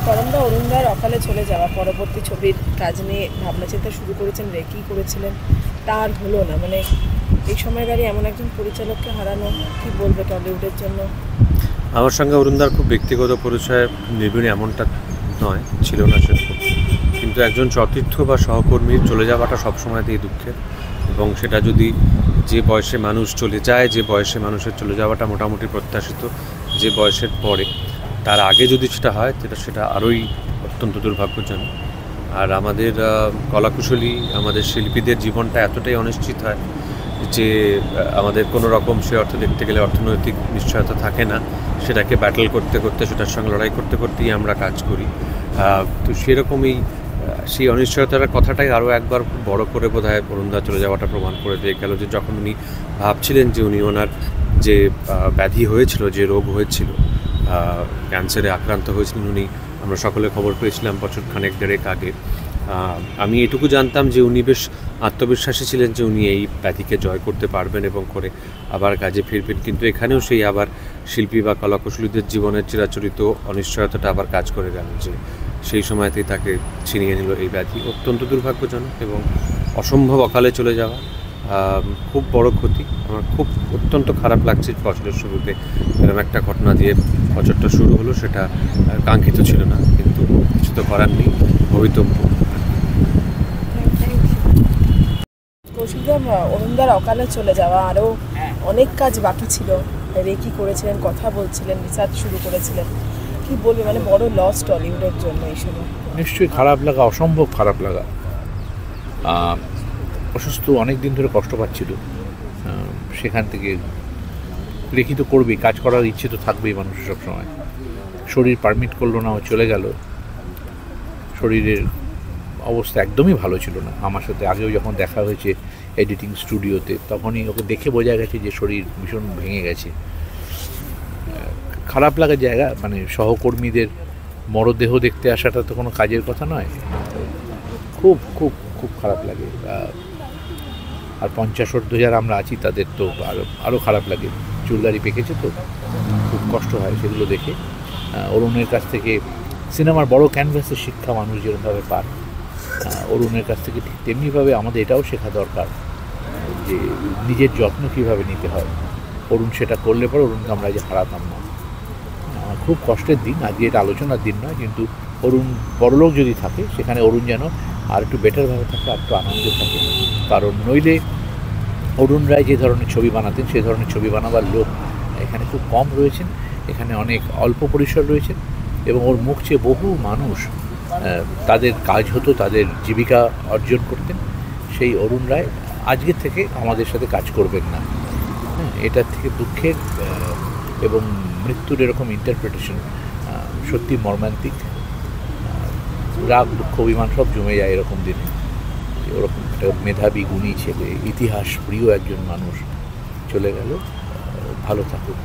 করমদা অরুণদার অকালে চলে যাওয়া পরবর্তী ছবির কাজ নিয়ে ভাবনা চিন্তা শুরু করেছেন, রেকি করেছিলেন, তার হলো না। মানে এই সময় দাঁড়িয়ে এমন একজন পরিচালককে হারানো, কি বলবে টলিউডের জন্য? আমার সঙ্গে অরুণদার খুব ব্যক্তিগত পরিচয় নিবিড় এমনটা নয়, ছিল না সেরকম, কিন্তু একজন সতীর্থ বা সহকর্মীর চলে যাওয়াটা সবসময়তেই দুঃখের। এবং সেটা যদি যে বয়সে মানুষ চলে যায়, যে বয়সে মানুষের চলে যাওয়াটা মোটামুটি প্রত্যাশিত, যে বয়সের পরে, তার আগে যদি সেটা হয় সেটা আরোই অত্যন্ত দুর্ভাগ্যজনক। আর আমাদের কলাকুশলী, আমাদের শিল্পীদের জীবনটা এতটাই অনিশ্চিত হয় যে আমাদের কোনো রকম সে অর্থ দেখতে গেলে অর্থনৈতিক নিশ্চয়তা থাকে না। সেটাকে ব্যাটল করতে করতে, সেটার সঙ্গে লড়াই করতে করতেই আমরা কাজ করি। তো সেরকমই সেই অনিশ্চয়তার কথাটাই আরও একবার বড় করে বোধহয় অরুণদা চলে যাওয়াটা প্রমাণ করে দিয়ে গেল, যে যখন উনি ভাবছিলেন যে উনি ওনার যে ব্যাধি হয়েছিল, যে রোগ হয়েছিল, ক্যান্সারে আক্রান্ত হয়েছিলেন উনি, আমরা সকলে খবর পেয়েছিলাম বছর খানেক দেড়েক আগে। আমি এটুকু জানতাম যে উনি বেশ আত্মবিশ্বাসী ছিলেন যে উনি এই ব্যাধিকে জয় করতে পারবেন এবং করে আবার কাজে ফিরবেন। কিন্তু এখানেও সেই আবার শিল্পী বা কলাকুশলীদের জীবনের চিরাচরিত অনিশ্চয়তাটা আবার কাজ করে গেল, যে সেই সময়তেই তাকে ছিনিয়ে নিল এই ব্যাধি। অত্যন্ত দুর্ভাগ্যজনক এবং অসম্ভব অকালে চলে যাওয়া, খুব বড় ক্ষতি। আমার খুব অত্যন্ত খারাপ লাগছে বছরের শুরুতে এরকম একটা ঘটনা দিয়ে বছরটা শুরু হলো। সেটা কাঙ্ক্ষিত ছিল না, কিন্তু কিছু তো করার নেই, ভবিতব্য। কৌশিকদা, অরুণদার অকালে চলে যাওয়া, আরও অনেক কাজ বাকি ছিল, রেকি করেছিলেন, কথা বলছিলেন, রিসার্চ শুরু করেছিলেন, কি বলবে? মানে বড় লস টলিউডের জন্য এই সময়। নিশ্চয়ই খারাপ লাগা, অসম্ভব খারাপ লাগা। অসুস্থ, অনেক দিন ধরে কষ্ট পাচ্ছিল, সেখান থেকে রেকি তো করবেই, কাজ করার ইচ্ছে তো থাকবেই মানুষের সবসময়। শরীর পারমিট করলো না, ও চলে গেল। শরীরের অবস্থা একদমই ভালো ছিল না। আমার সাথে আগেও যখন দেখা হয়েছে এডিটিং স্টুডিওতে, তখনই ওকে দেখে বোঝা গেছে যে শরীর ভীষণ ভেঙে গেছে। খারাপ লাগার জায়গা, মানে সহকর্মীদের মরদেহ দেখতে আসাটা তো কোনো কাজের কথা নয়। খুব খুব খুব খারাপ লাগে। আর 50 যারা আমরা আছি তাদের তো আরও খারাপ লাগে। চুলদারি পেকেছে তো খুব কষ্ট হয় সেগুলো দেখে। অরুণের কাছ থেকে সিনেমার বড় ক্যানভাসের শিক্ষা মানুষ যেরকমভাবে পান, অরুণের কাছ থেকে ঠিক তেমনিভাবে আমাদের এটাও শেখা দরকার যে নিজের যত্ন কীভাবে নিতে হয়। অরুণ সেটা করলে পরে অরুণকে আমরা যে হারাতাম না। খুব কষ্টের দিন, আজকে এটা আলোচনার দিন নয়, কিন্তু অরুণ বড়লোক যদি থাকে সেখানে অরুণ যেন আর একটু বেটারভাবে থাকে, আর একটু আনন্দে থাকে। কারণ নইলে অরুণ রায় যে ধরনের ছবি বানাতেন সে ধরনের ছবি বানাবার লোক এখানে খুব কম রয়েছেন, এখানে অনেক অল্প পরিসর রয়েছেন। এবং ওর মুখ চেয়ে বহু মানুষ তাদের কাজ হতো, তাদের জীবিকা অর্জন করতেন। সেই অরুণ রায় আজকের থেকে আমাদের সাথে কাজ করবেন না। এটার থেকে দুঃখের এবং মৃত্যুর এরকম ইন্টারপ্রিটেশন সত্যি মর্মান্তিক। রাগ, দুঃখ, অভিমান সব জমে যায় এরকম দিনে। ওরকম একটা মেধাবী, গুণী ছেলে, ইতিহাস প্রিয় একজন মানুষ চলে গেল। ভালো থাকুক।